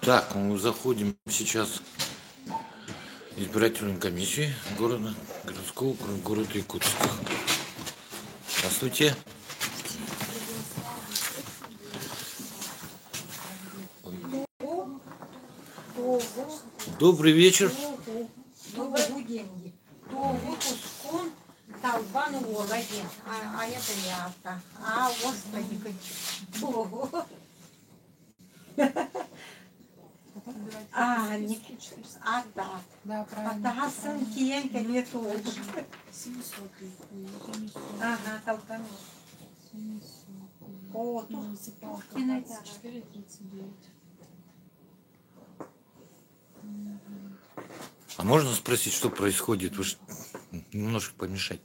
Так, мы заходим сейчас в избирательную комиссию городского округа города Якутска. Здравствуйте. Добрый вечер. Добрый день. То выпуском Талбан Вологин, а это я-то. Господи, как... Да. Да, правильно. Атагасан киен келет олж. Ага, Талбан. О, тут кинайда. 4:39. А можно спросить, что происходит? Вы ж немножко помешать.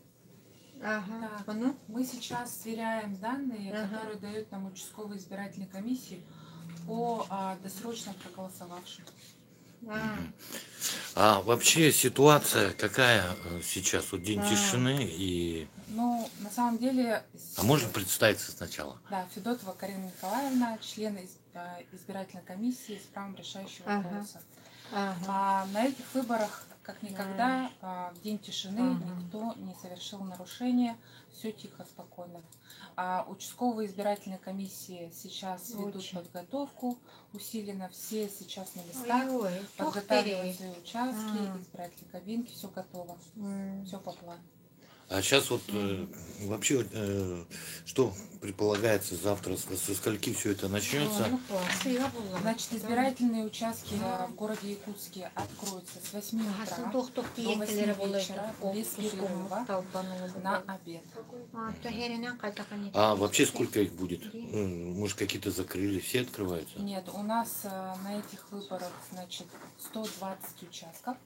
Ага. Так, Ну, мы сейчас сверяем данные, Ага. которые дают нам участковые избирательные комиссии по досрочно проголосовавшим. А вообще ситуация какая сейчас? Вот день А. тишины и... Ну, на самом деле... А можно представиться сначала? Да, Федотова Карина Николаевна, член избирательной комиссии с правом решающего Ага. голоса. ага. На этих выборах, как никогда, в день тишины Ага. никто не совершил нарушения, все тихо, спокойно. Участковые избирательные комиссии сейчас ведут Очень. подготовку усиленно, все сейчас на местах, Ой, подготавливают свои участки, А. избирательные кабинки, все готово, все по плану. А сейчас вот вообще что предполагается завтра, со скольки все это начнется? Ну, класс, я была. Значит, избирательные участки в городе Якутске откроются с 8 утра Тоқтық до клиенттері 8 вечера без перерыва на на обед. А вообще сколько их будет? Может, какие-то закрыли, все открываются? Нет, у нас на этих выборах, значит, 120 участков.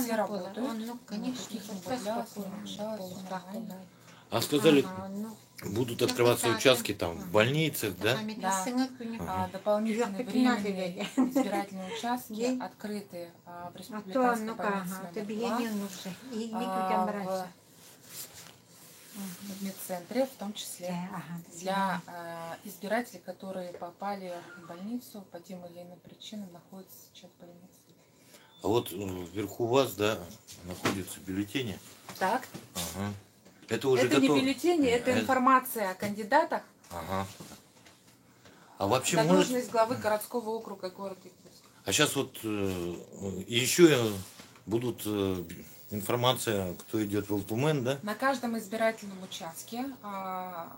Все работают. Никаких не появлялось, не мешалось, всё нормально. А сказали, будут открываться участки там в больницах, да? Дополнительные временные избирательные участки открыты в республиканской больнице номер 2, в медцентре, в том числе для избирателей, которые попали в больницу по тем или иным причинам, находятся сейчас в больнице. А вот вверху вас, да, находятся бюллетени. Так, Ага. Это уже это не готово? бюллетени, это информация о кандидатах Ага. А вообще на может... должность главы городского округа города Якутска. А сейчас вот еще будут информация, кто идет в ЛПМН, да? На каждом избирательном участке в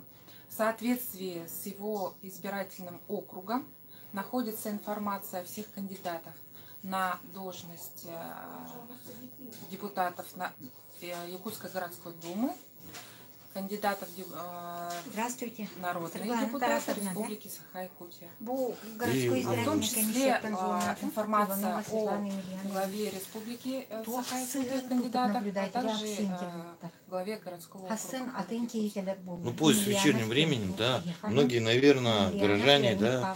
соответствии с его избирательным округом находится информация о всех кандидатов на должность депутатов Якутской городской думы, кандидатов Здравствуйте. народных Светлана депутатов Тарасовна, да? Республики Саха-Якутия. В том числе информация о главе Республики Саха-Якутия кандидатов, а также главе городского округа. Ну, поезд с вечерним временем, да, многие, наверное, горожане, да,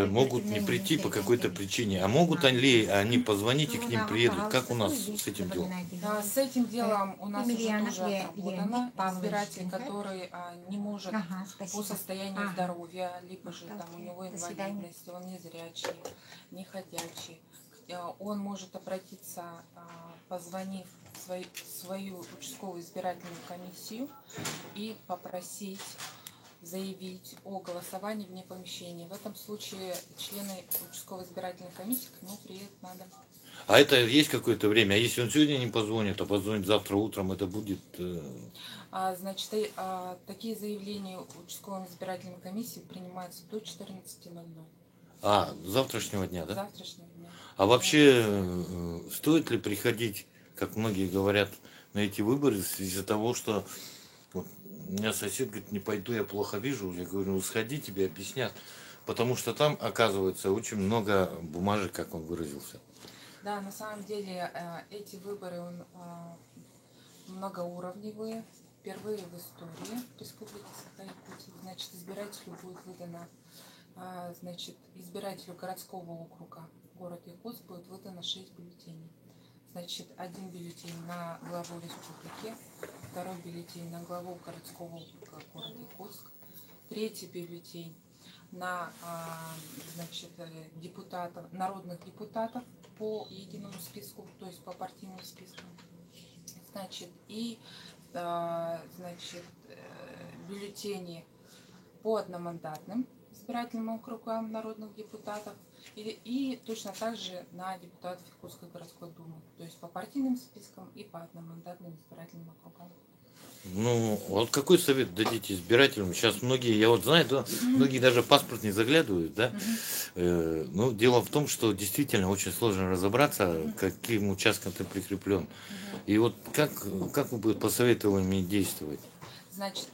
могут не прийти по какой-то причине. А могут ли они позвонить и к ним приедут? Как у нас с этим делом? С этим делом у нас уже тоже отработано. Избиратель, который не может по состоянию здоровья, либо же там у него инвалидность, он незрячий, не ходячий, он может обратиться, позвонив в свою участковую избирательную комиссию и попросить заявить о голосовании вне помещения. В этом случае члены участковой избирательной комиссии к нему приедут на дом. А это есть какое-то время? А если он сегодня не позвонит, а позвонит завтра утром, это будет... Значит, такие заявления участковой избирательной комиссии принимаются до 14:00. А, завтрашнего дня, да? Завтрашнего дня. А вообще, стоит ли приходить, как многие говорят, на эти выборы из-за того, что вот, у меня сосед говорит, не пойду, я плохо вижу. Я говорю, ну сходи, тебе объяснят. Потому что там, оказывается, очень много бумажек, как он выразился. Да, на самом деле эти выборы многоуровневые, впервые в истории Республики Саха-Якутия. Значит, избирателю будет выдано, значит, избирателю городского округа города Якутск будет выдано 6 бюллетеней. Значит, 1 бюллетень на главу республики, 2 бюллетень на главу городского округа города Якутск, 3 бюллетень на значит, депутатов, народных депутатов по единому списку, то есть по партийному списку. Значит, и значит, бюллетени по одномандатным избирательным округам народных депутатов и точно так же на депутатов Якутской городской думы, то есть по партийным спискам и по одномандатным избирательным округам. Ну, вот какой совет дадите избирателям? Сейчас многие, я вот знаю, да, многие даже в паспорт не заглядывают, да. Ну, дело в том, что действительно очень сложно разобраться, каким участком ты прикреплен. И вот как вы бы посоветовали мне действовать? Значит,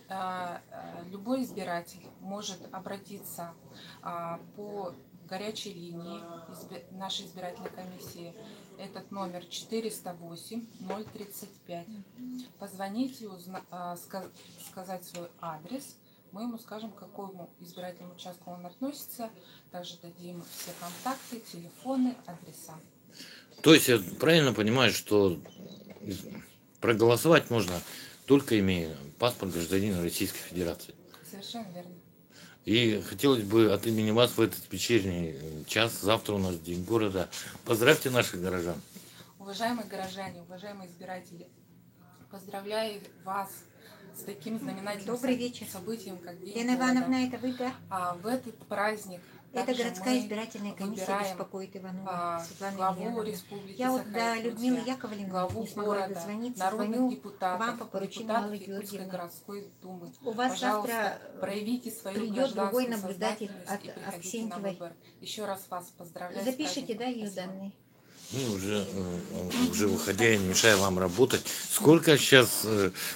любой избиратель может обратиться по горячей линии нашей избирательной комиссии. Этот номер 408-035. Позвоните, сказать свой адрес. Мы ему скажем, к какому избирательному участку он относится. Также дадим все контакты, телефоны, адреса. То есть я правильно понимаю, что проголосовать можно только имея паспорт гражданина Российской Федерации? Совершенно верно. И хотелось бы от имени вас в этот вечерний час, завтра у нас День города, поздравьте наших горожан. Уважаемые горожане, уважаемые избиратели, поздравляю вас с таким знаменательным событием, как День Лена Ивановна, это вы, да? В этот праздник это городская избирательная комиссия беспокоит Иванова главу республики Я вот до Людмилы Яковлевны главу не смогла города, дозвониться, народных звоню депутатов, вам по поручению Аллы Георгиевны. городской думы. У вас Пожалуйста, завтра проявите свою придет другой наблюдатель от Аксентьевой. Еще раз вас поздравляю. Запишите, да, ее данные? Ну, уже выходя, я не мешаю вам работать. Сколько сейчас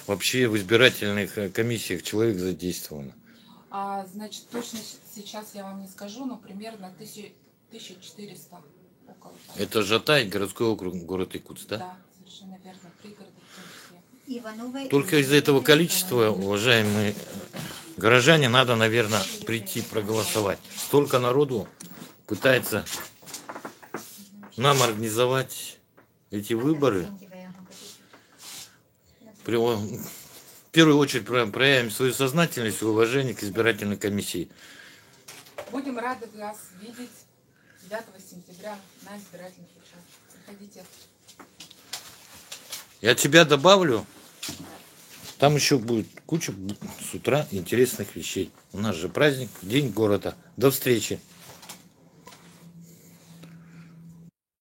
вообще в избирательных комиссиях человек задействовано? Значит, точно сейчас я вам не скажу, но примерно 1400 около. Это Жатай, городской округ, город Якутск, да? Да, совершенно верно, пригороды в том числе. Только из-за этого количества, уважаемые горожане, надо, наверное, прийти проголосовать. Столько народу пытается нам организовать эти выборы. В первую очередь проявим свою сознательность и уважение к избирательной комиссии. Будем рады вас видеть 9 сентября на избирательных участках. Приходите. Я тебя добавлю. Там еще будет куча с утра интересных вещей. У нас же праздник, День города. До встречи.